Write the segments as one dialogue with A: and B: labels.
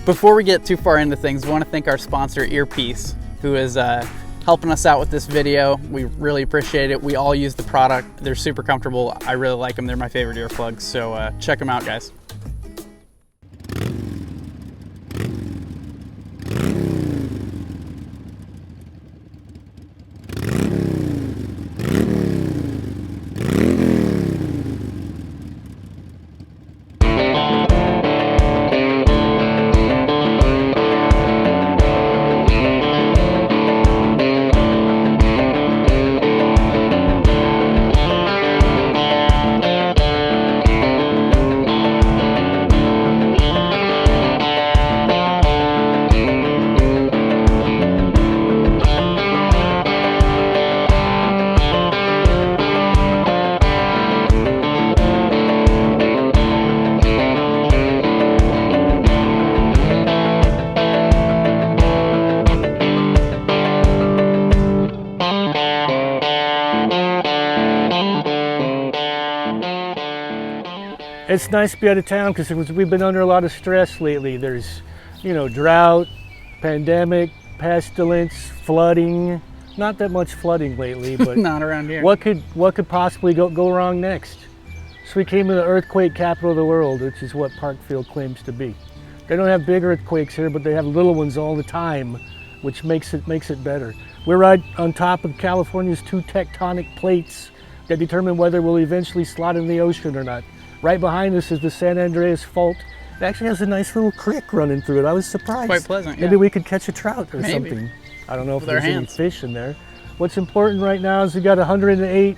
A: Before we get too far into things, I want to thank our sponsor, Earpiece, who is helping us out with this video. We really appreciate it. We all use the product. They're super comfortable. I really like them. They're my favorite earplugs, so check them out, guys.
B: It's nice to be out of town because we've been under a lot of stress lately. There's, you know, drought, pandemic, pestilence, flooding. Not that much flooding lately, but
A: not around here.
B: What could possibly go wrong next? So we came to the earthquake capital of the world, which is what Parkfield claims to be. They don't have big earthquakes here, but they have little ones all the time, which makes it better. We're right on top of California's 2 tectonic plates that determine whether we'll eventually slide in the ocean or not. Right behind us is the San Andreas Fault. It actually has a nice little creek running through it. I was surprised.
A: Quite pleasant,
B: Maybe we could catch a trout or
A: Maybe.
B: something. I don't know if
A: With
B: there's
A: our
B: any
A: hands.
B: fish in there. What's important right now is we got 108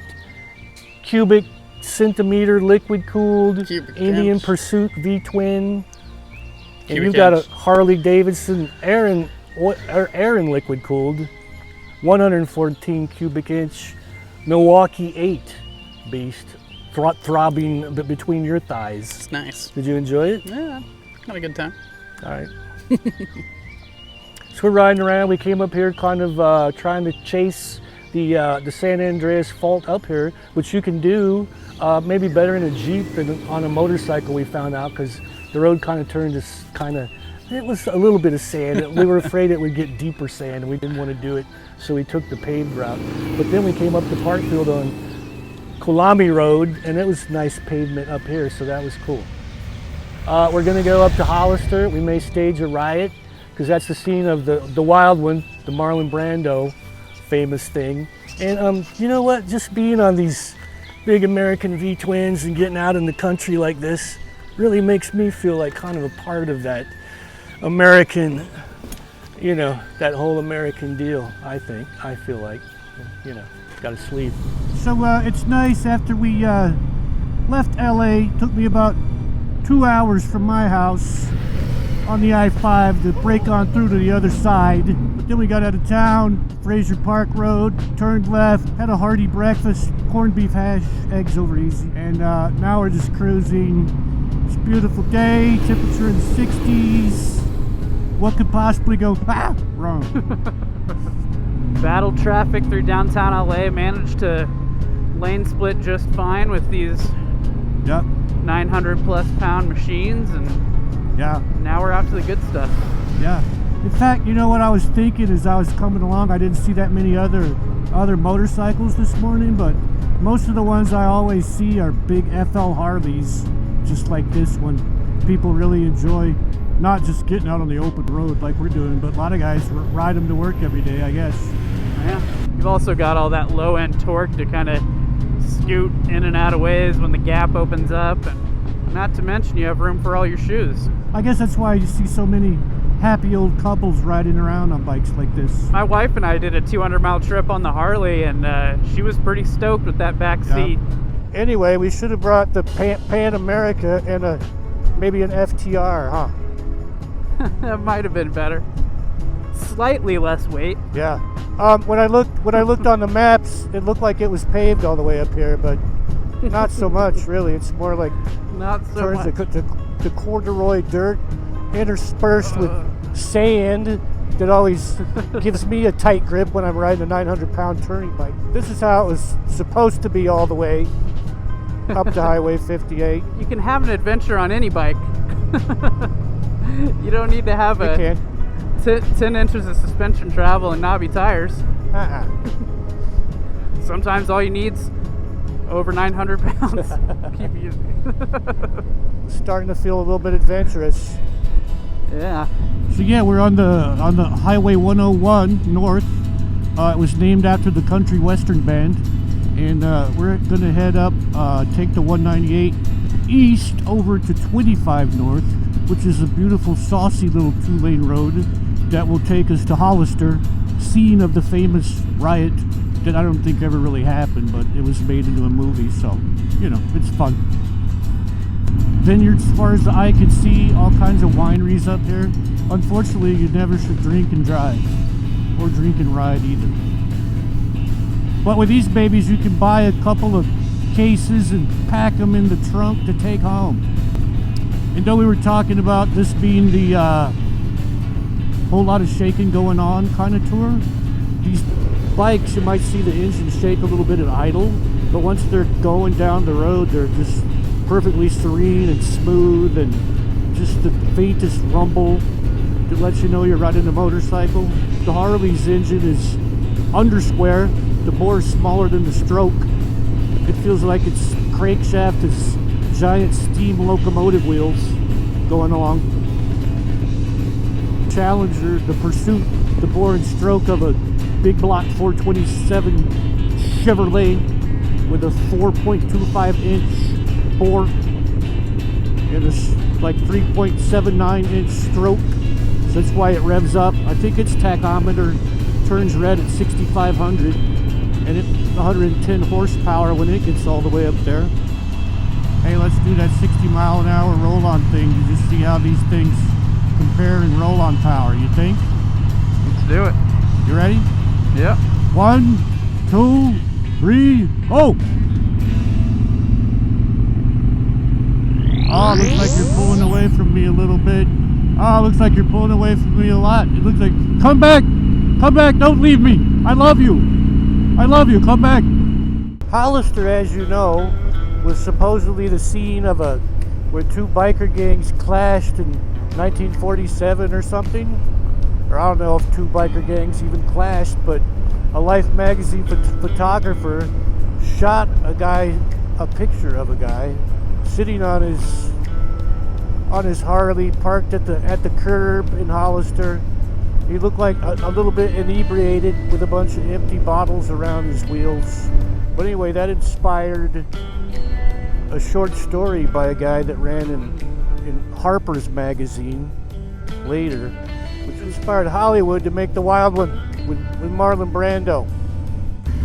B: cubic centimeter liquid cooled
A: Cubic
B: Indian
A: inch.
B: Pursuit V-twin. And
A: Cubic
B: you've got a
A: inch.
B: Harley-Davidson Aaron liquid cooled 114 cubic inch Milwaukee 8 beast. Throbbing between your thighs.
A: It's nice.
B: Did you enjoy it?
A: Yeah, had a good time.
B: All right. So we're riding around. We came up here kind of trying to chase the San Andreas Fault up here, which you can do maybe better in a Jeep than on a motorcycle, we found out, because the road kind of turned to it was a little bit of sand. We were afraid it would get deeper sand, and we didn't want to do it, so we took the paved route. But then we came up to Parkfield on Kulami Road, and it was nice pavement up here, so that was cool. We're gonna go up to Hollister. We may stage a riot, because that's the scene of the wild one, the Marlon Brando famous thing. And you know what, just being on these big American V-twins and getting out in the country like this really makes me feel like kind of a part of that American, you know, that whole American deal, I feel like, you know. Got a sleeve. So it's nice after we left LA. Took me about 2 hours from my house on the I-5 to break on through to the other side. But then we got out of town, Fraser Park Road, turned left, had a hearty breakfast, corned beef hash, eggs over easy. And now we're just cruising. It's a beautiful day, temperature in the 60s. What could possibly go wrong?
C: Battled traffic through downtown LA, managed to lane split just fine with these 900 plus pound machines, and now we're out to the good stuff.
B: Yeah. In fact, you know what I was thinking as I was coming along, I didn't see that many other motorcycles this morning, but most of the ones I always see are big FL Harleys, just like this one. People really enjoy not just getting out on the open road like we're doing, but a lot of guys ride them to work every day, I guess.
C: Yeah. You've also got all that low end torque to kind of scoot in and out of ways when the gap opens up, and not to mention you have room for all your shoes.
B: I guess that's why you see so many happy old couples riding around on bikes like this.
C: My wife and I did a 200-mile trip on the Harley, and she was pretty stoked with that back seat.
B: Anyway, we should have brought the Pan America and maybe an FTR, huh?
C: That might have been better. Slightly less weight.
B: Yeah. When I looked on the maps, it looked like it was paved all the way up here, but not so much really. It's more like
C: Not so much.
B: The corduroy dirt interspersed with sand that always gives me a tight grip when I'm riding a 900-pound touring bike. This is how it was supposed to be all the way up to Highway 58.
C: You can have an adventure on any bike. You don't need to have
B: You
C: a 10 inches of suspension travel and knobby tires. Sometimes all you need's over 900 pounds. Keep you.
B: Starting to feel a little bit adventurous.
C: Yeah.
D: So yeah, we're on the Highway 101 north. It was named after the country western band, and we're gonna head up, take the 198 east over to 25 north, which is a beautiful, saucy little 2-lane road that will take us to Hollister, scene of the famous riot that I don't think ever really happened, but it was made into a movie, so you know, it's fun. Vineyards as far as the eye can see, all kinds of wineries up here. Unfortunately, you never should drink and drive, or drink and ride either. But with these babies, you can buy a couple of cases and pack them in the trunk to take home. And though we were talking about this being the whole lot of shaking going on kind of tour, these bikes, you might see the engine shake a little bit at idle, but once they're going down the road, they're just perfectly serene and smooth, and just the faintest rumble that lets you know you're riding a motorcycle. The Harley's engine is under square, the bore is smaller than the stroke. It feels like its crankshaft is giant steam locomotive wheels going along. Challenger, the Pursuit, the bore and stroke of a big block 427 Chevrolet with a 4.25 inch bore and a like 3.79 inch stroke. So that's why it revs up. I think its tachometer turns red at 6,500, and it's 110 horsepower when it gets all the way up there. Hey, let's do that 60-mile-an-hour roll-on thing to just see how these things compare in roll-on power, you think?
C: Let's do it.
D: You ready?
C: Yep.
D: 1, 2, 3, oh! Oh, looks like you're pulling away from me a little bit. Oh, looks like you're pulling away from me a lot. It looks like, come back, don't leave me. I love you, come back.
B: Hollister, as you know, was supposedly the scene of where two biker gangs clashed in 1947 or something. Or I don't know if two biker gangs even clashed, but a Life magazine photographer shot a picture of a guy sitting on his Harley, parked at the curb in Hollister. He looked like a little bit inebriated with a bunch of empty bottles around his wheels. But anyway, that inspired a short story by a guy that ran in Harper's magazine later, which inspired Hollywood to make The Wild One with Marlon Brando.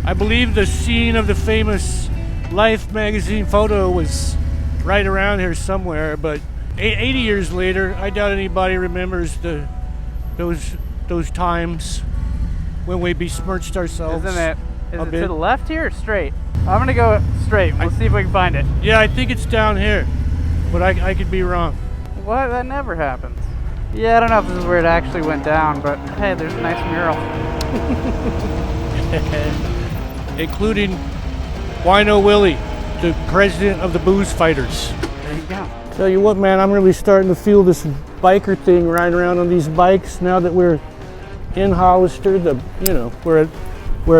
B: I believe the scene of the famous Life magazine photo was right around here somewhere, but 80 years later, I doubt anybody remembers those times when we besmirched ourselves.
C: Is it to the left here or straight? I'm gonna go straight. We'll see if we can find it.
B: Yeah, I think it's down here, but I could be wrong.
C: What? That never happens. Yeah, I don't know if this is where it actually went down, but hey, there's a nice mural.
B: Including Wino Willie, the president of the Booze Fighters.
C: There you go.
B: Tell you what, man, I'm really starting to feel this biker thing riding around on these bikes now that we're in Hollister, where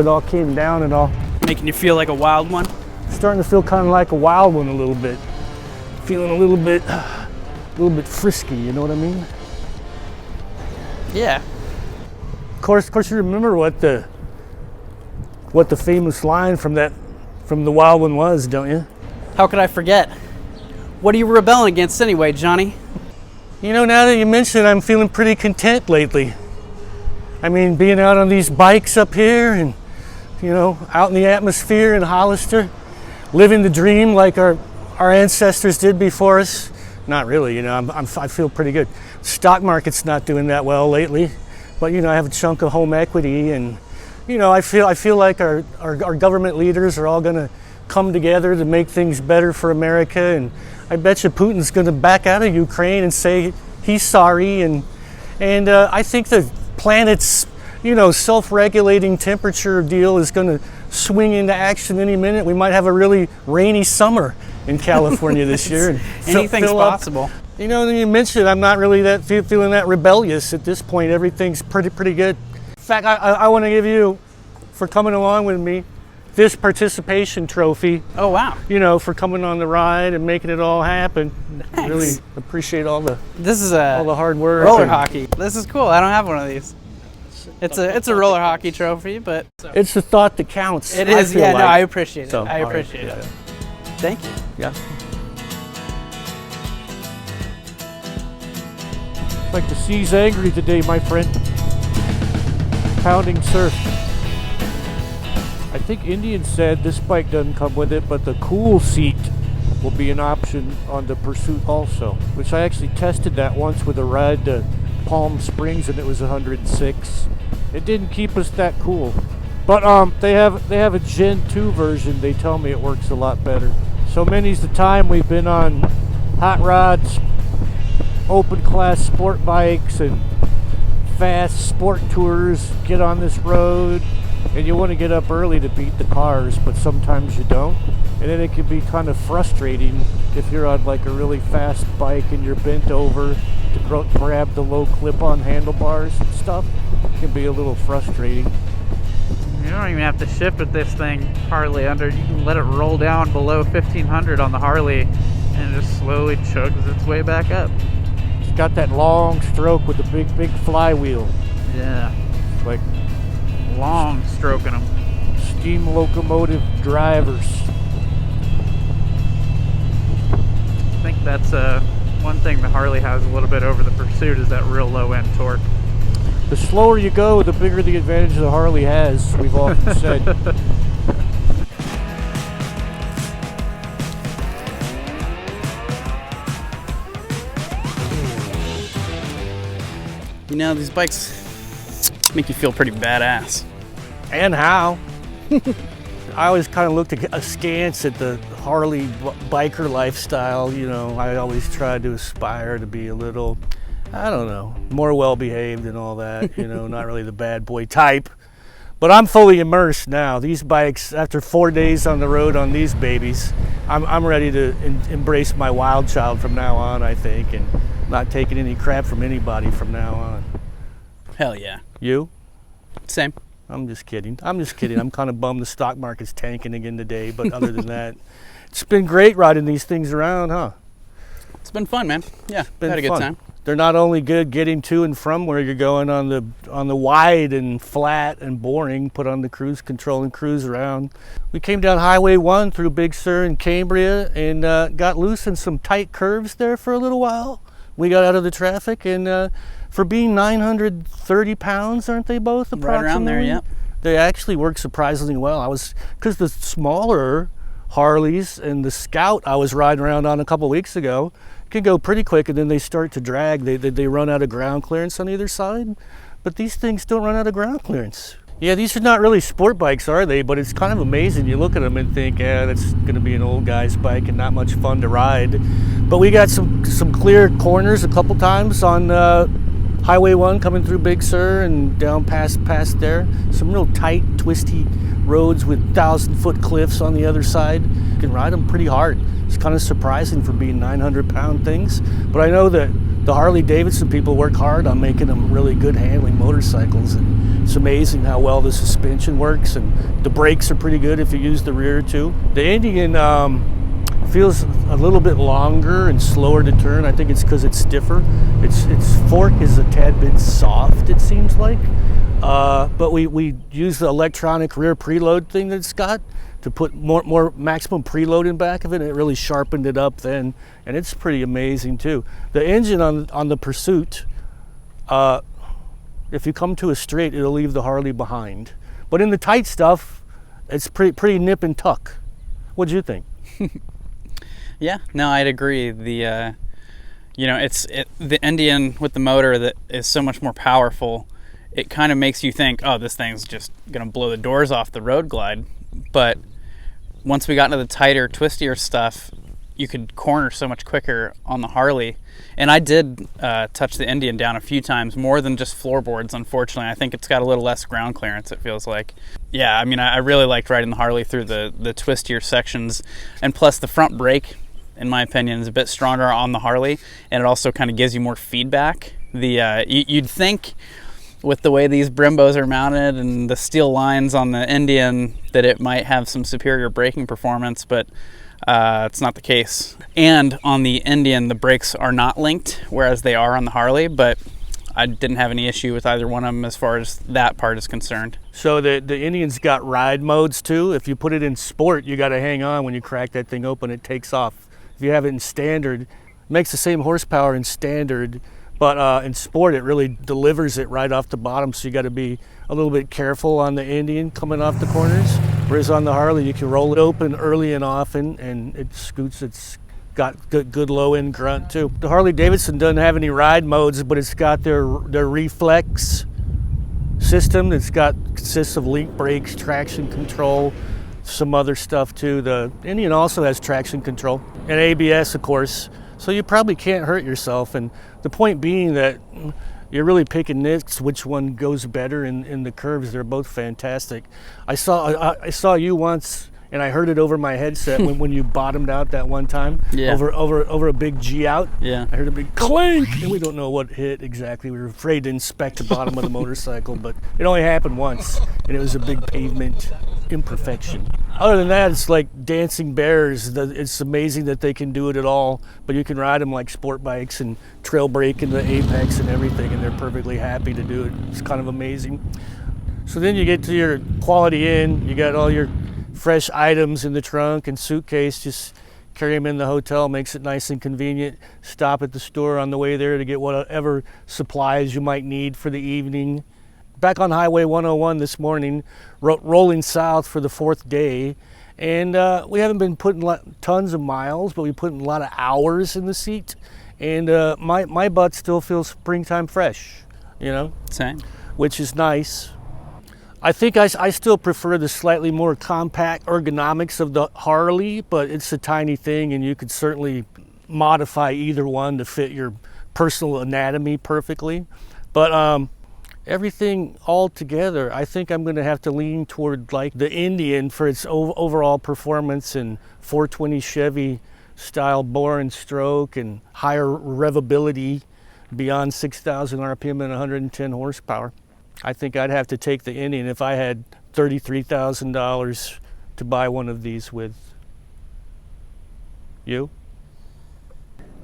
B: it all came down and all.
A: Making you feel like a wild one?
B: Starting to feel kind of like a wild one a little bit. Feeling a little bit frisky, you know what I mean?
A: Yeah.
B: Of course, you remember what the famous line from The Wild One was, don't you?
A: How could I forget? What are you rebelling against anyway, Johnny?
B: You know, now that you mention it, I'm feeling pretty content lately. I mean, being out on these bikes up here and, out in the atmosphere in Hollister, living the dream like our ancestors did before us. Not really, I feel pretty good. Stock market's not doing that well lately, but I have a chunk of home equity, and I feel like our government leaders are all gonna come together to make things better for America, and I bet you Putin's gonna back out of Ukraine and say he's sorry, and I think the planet's self-regulating temperature deal is gonna swing into action any minute. We might have a really rainy summer in California this year. And
A: Anything's possible.
B: You know, you mentioned I'm not really that feeling that rebellious at this point. Everything's pretty good. In fact, I want to give you, for coming along with me, this participation trophy.
A: Oh, wow.
B: You know, for coming on the ride and making it all happen.
A: Thanks.
B: Really appreciate all the hard work.
A: Roller hockey. This is cool. I don't have one of these. It's a roller hockey trophy, but
B: it's the thought that counts.
A: It is. Yeah, no, I appreciate it.
B: So,
A: I appreciate it. Thank you.
B: Yeah.
D: Like the sea's angry today, my friend. Pounding surf. I think Indian said this bike doesn't come with it, but the cool seat will be an option on the Pursuit also, which I actually tested that once with a ride to Palm Springs, and it was 106. It didn't keep us that cool, but they have a Gen 2 version. They tell me it works a lot better. So many's the time we've been on hot rods, open class sport bikes, and fast sport tours. Get on this road, and you want to get up early to beat the cars, but sometimes you don't, and then it can be kind of frustrating if you're on like a really fast bike and you're bent over to grab the low clip-on handlebars and stuff. It can be a little frustrating.
C: You don't even have to shift with this thing, Harley. You can let it roll down below 1500 on the Harley, and it just slowly chugs its way back up.
D: It's got that long stroke with the big flywheel.
C: Yeah.
D: Like
C: long stroking them.
D: Steam locomotive drivers.
C: I think that's one thing the Harley has a little bit over the Pursuit is that real low end torque.
D: The slower you go, the bigger the advantage the Harley has, we've often said.
A: You know, these bikes make you feel pretty badass.
B: And how? I always kind of looked askance at the Harley biker lifestyle. You know, I always tried to aspire to be a little, I don't know, more well-behaved and all that. You know, not really the bad boy type. But I'm fully immersed now. These bikes, after 4 days on the road on these babies, I'm ready to embrace my wild child from now on, I think, and not taking any crap from anybody from now on.
A: Hell yeah.
B: You?
A: Same.
B: I'm just kidding. I'm kind of bummed the stock market's tanking again today, but other than that, it's been great riding these things around, huh?
A: It's been fun, man. Yeah,
B: Been
A: had a good
B: fun.
A: time.
B: They're not only good getting to and from where you're going on the wide and flat and boring, put on the cruise control and cruise around. We came down Highway 1 through Big Sur and Cambria and got loose in some tight curves there for a little while. We got out of the traffic, and for being 930 pounds, aren't they both approximately?
A: Right around there, yeah.
B: They actually work surprisingly well. Because the smaller Harleys and the Scout I was riding around on a couple weeks ago can go pretty quick, and then they start to drag. They run out of ground clearance on either side, but these things don't run out of ground clearance. Yeah, these are not really sport bikes, are they? But it's kind of amazing. You look at them and think, yeah, that's going to be an old guy's bike and not much fun to ride. But we got some clear corners a couple times on Highway 1 coming through Big Sur and down past there. Some real tight, twisty roads with 1,000-foot cliffs on the other side. You can ride them pretty hard. It's kind of surprising for being 900-pound things. But I know that the Harley-Davidson people work hard on making them really good handling motorcycles. And it's amazing how well the suspension works, and the brakes are pretty good if you use the rear too. The Indian feels a little bit longer and slower to turn. I think it's because it's stiffer. Its fork is a tad bit soft, it seems like. But we use the electronic rear preload thing that it's got to put more maximum preload in back of it, and it really sharpened it up then, and it's pretty amazing too. The engine on the Pursuit, if you come to a straight, it'll leave the Harley behind. But in the tight stuff, it's pretty nip and tuck. What'd you think?
A: Yeah, no, I'd agree. The the Indian with the motor that is so much more powerful, it kind of makes you think, oh, this thing's just gonna blow the doors off the Road Glide. But once we got into the tighter, twistier stuff, you could corner so much quicker on the Harley. And I did touch the Indian down a few times, more than just floorboards, unfortunately. I think it's got a little less ground clearance, it feels like. Yeah, I mean, I really liked riding the Harley through the twistier sections. And plus the front brake in my opinion, is a bit stronger on the Harley, and it also kind of gives you more feedback. You'd think with the way these Brimbos are mounted and the steel lines on the Indian that it might have some superior braking performance, but it's not the case. And on the Indian, the brakes are not linked, whereas they are on the Harley, but I didn't have any issue with either one of them as far as that part is concerned.
B: So the Indian's got ride modes too. If you put it in sport, you got to hang on. When you crack that thing open, it takes off. If you have it in standard, it makes the same horsepower in standard, but in sport it really delivers it right off the bottom, so you got to be a little bit careful on the Indian coming off the corners. Whereas on the Harley, you can roll it open early and often, and it scoots. It's got good low end grunt too. The Harley-Davidson doesn't have any ride modes, but it's got their reflex system. Consists of link brakes, traction control, some other stuff too. The Indian also has traction control and ABS, of course. So you probably can't hurt yourself. And the point being that you're really picking nits, which one goes better in the curves. They're both fantastic. I saw you once, and I heard it over my headset when you bottomed out that one time.
A: Yeah.
B: Over a big G out.
A: Yeah.
B: I heard a big clink, and we don't know what hit exactly. We were afraid to inspect the bottom of the motorcycle, but it only happened once, and it was a big pavement imperfection. Other than that, it's like dancing bears. It's amazing that they can do it at all, but you can ride them like sport bikes and trail brake in the apex and everything, and they're perfectly happy to do it. It's kind of amazing. So then you get to your Quality Inn, you got all your fresh items in the trunk and suitcase, just carry them in the hotel, makes it nice and convenient. Stop at the store on the way there to get whatever supplies you might need for the evening. Back on Highway 101 this morning, rolling south for the 4th day, and we haven't been putting tons of miles, but we put in a lot of hours in the seat, and my butt still feels springtime fresh, you know?
A: Same.
B: Which is nice. I think I still prefer the slightly more compact ergonomics of the Harley, but it's a tiny thing, and you could certainly modify either one to fit your personal anatomy perfectly. But everything all together, I think I'm going to have to lean toward like the Indian for its overall performance and 420 Chevy style bore and stroke and higher revability beyond 6,000 RPM and 110 horsepower. I think I'd have to take the Indian if I had $33,000 to buy one of these with. You?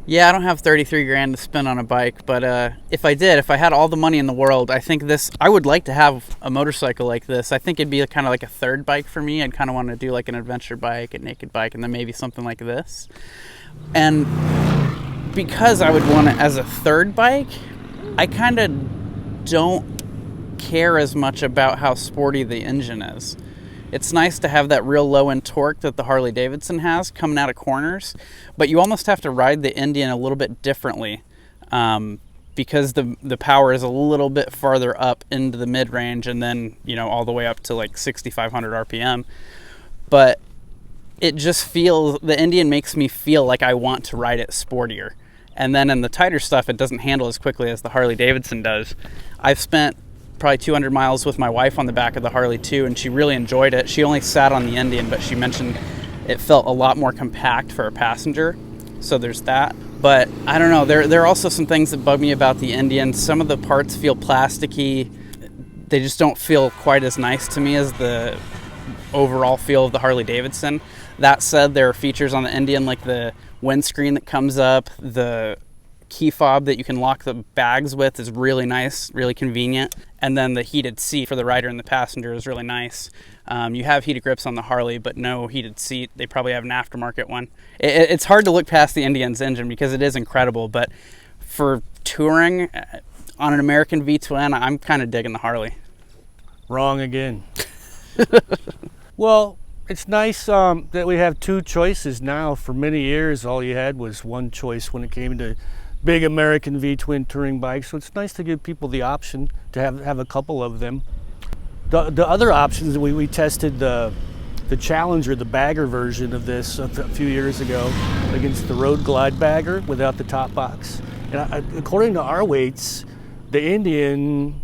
A: Yeah, I don't have 33 grand to spend on a bike, but if I had all the money in the world, I would like to have a motorcycle like this. I think it'd be kind of like a third bike for me. I'd kind of want to do like an adventure bike, a naked bike, and then maybe something like this. And because I would want it as a third bike, I kind of don't care as much about how sporty the engine is. It's nice to have that real low end torque that the Harley-Davidson has coming out of corners, but you almost have to ride the Indian a little bit differently because the power is a little bit farther up into the mid-range and then, you know, all the way up to like 6,500 RPM. But it just feels, the Indian makes me feel like I want to ride it sportier. And then in the tighter stuff, it doesn't handle as quickly as the Harley-Davidson does. I've spent probably 200 miles with my wife on the back of the Harley too, and she really enjoyed it. She only sat on the Indian, but she mentioned it felt a lot more compact for a passenger, so there's that. But I don't know, there are also some things that bug me about the Indian. Some of the parts feel plasticky. They just don't feel quite as nice to me as the overall feel of the Harley-Davidson. That said, there are features on the Indian like the windscreen that comes up, the key fob that you can lock the bags with is really nice, really convenient. And then the heated seat for the rider and the passenger is really nice. You have heated grips on the Harley, but no heated seat. They probably have an aftermarket one. It's hard to look past the Indian's engine because it is incredible, but for touring on an American V-twin, I'm kind of digging the Harley.
B: Wrong again. Well, it's nice that we have two choices now. For many years, all you had was one choice when it came to big American V-twin touring bikes, so it's nice to give people the option to have a couple of them. The other options, we tested the Challenger, the bagger version of this a few years ago against the Road Glide bagger without the top box. And according to our weights, the Indian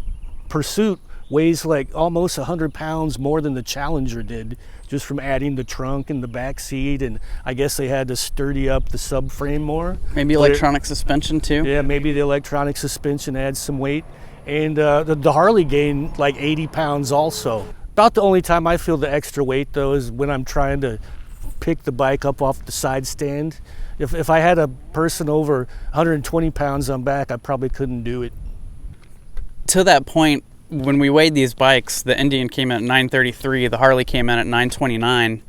B: Pursuit weighs like almost 100 pounds more than the Challenger did, just from adding the trunk and the back seat, and I guess they had to sturdy up the subframe more.
A: Maybe electronic suspension too?
B: Yeah, maybe the electronic suspension adds some weight. And the Harley gained like 80 pounds also. About the only time I feel the extra weight though is when I'm trying to pick the bike up off the side stand. If I had a person over 120 pounds on back, I probably couldn't do it.
A: To that point, when we weighed these bikes, the Indian came in at 933, the Harley came in at 929,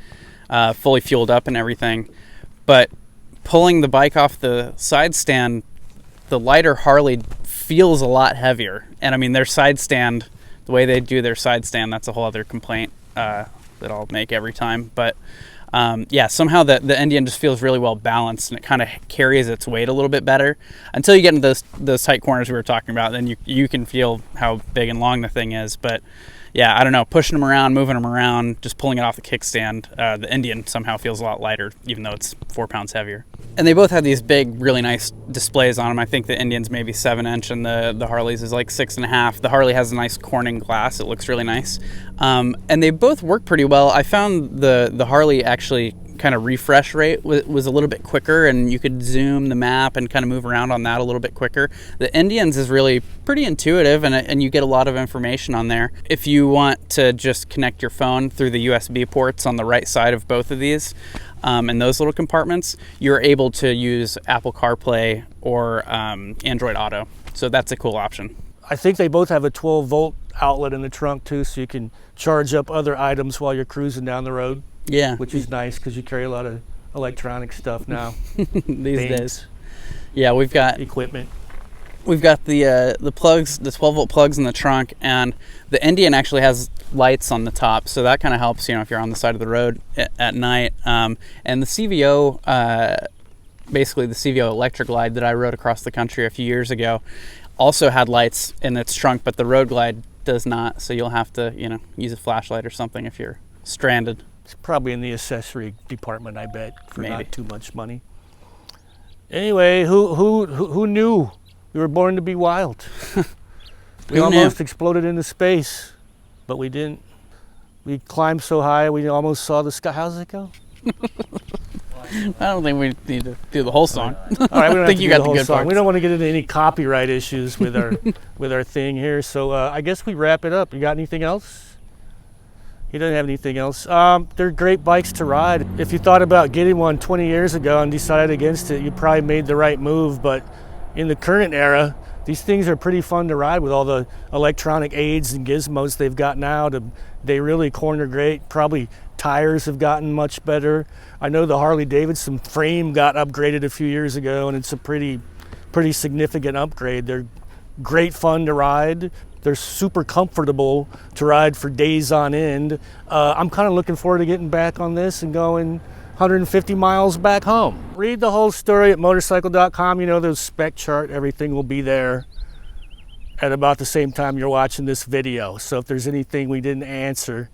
A: fully fueled up and everything. But pulling the bike off the side stand, the lighter Harley feels a lot heavier. And I mean, their side stand, the way they do their side stand, that's a whole other complaint that I'll make every time. But yeah, somehow the Indian just feels really well balanced, and it kind of carries its weight a little bit better until you get into those tight corners we were talking about. Then you can feel how big and long the thing is. But yeah, I don't know, pushing them around, moving them around, just pulling it off the kickstand, the Indian somehow feels a lot lighter, even though it's 4 pounds heavier. And they both have these big, really nice displays on them. I think the Indian's maybe 7-inch, and the Harley's is like 6.5. The Harley has a nice Corning glass. It looks really nice. And they both work pretty well. I found the Harley actually kind of refresh rate was a little bit quicker, and you could zoom the map and kind of move around on that a little bit quicker. The Indians is really pretty intuitive, and you get a lot of information on there. If you want to just connect your phone through the USB ports on the right side of both of these, in those little compartments, you're able to use Apple CarPlay or Android Auto. So that's a cool option.
B: I think they both have a 12-volt outlet in the trunk too, so you can charge up other items while you're cruising down the road.
A: Yeah.
B: Which is nice because you carry a lot of electronic stuff now.
A: These days. Yeah, we've got
B: equipment.
A: We've got the plugs, the 12-volt plugs in the trunk, and the Indian actually has lights on the top, so that kind of helps, you know, if you're on the side of the road at night. And the CVO, basically the CVO Electric Glide that I rode across the country a few years ago, also had lights in its trunk, but the Road Glide does not, so you'll have to, you know, use a flashlight or something if you're stranded.
B: It's probably in the accessory department, I bet, for
A: Maybe.
B: Not too much money. Anyway, who knew we were born to be wild? We almost exploded into space, but we didn't. We climbed so high we almost saw the sky. How's it go?
A: I don't think we need to do the whole song.
B: All right, we don't
A: I think
B: have to
A: you
B: do
A: got
B: the whole
A: good
B: song.
A: parts.
B: We don't want to get into any copyright issues with our with our thing here. So I guess we wrap it up. You got anything else? He doesn't have anything else. They're great bikes to ride. If you thought about getting one 20 years ago and decided against it, you probably made the right move. But in the current era, these things are pretty fun to ride with all the electronic aids and gizmos they've got now. They really corner great. Probably tires have gotten much better. I know the Harley-Davidson frame got upgraded a few years ago, and it's a pretty significant upgrade. They're great fun to ride. They're super comfortable to ride for days on end. I'm kind of looking forward to getting back on this and going 150 miles back home. Read the whole story at Motorcycle.com. You know, the spec chart, everything will be there at about the same time you're watching this video. So if there's anything we didn't answer,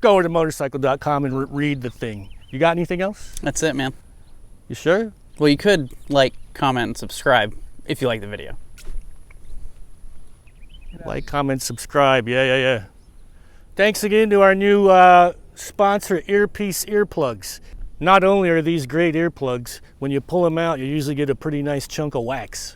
B: go over to Motorcycle.com and read the thing. You got anything else?
A: That's it, man.
B: You sure?
A: Well, you could like, comment, and subscribe if you like the video.
B: Like, comment, subscribe. Yeah. Thanks again to our new sponsor, Earpiece Earplugs. Not only are these great earplugs, when you pull them out, you usually get a pretty nice chunk of wax.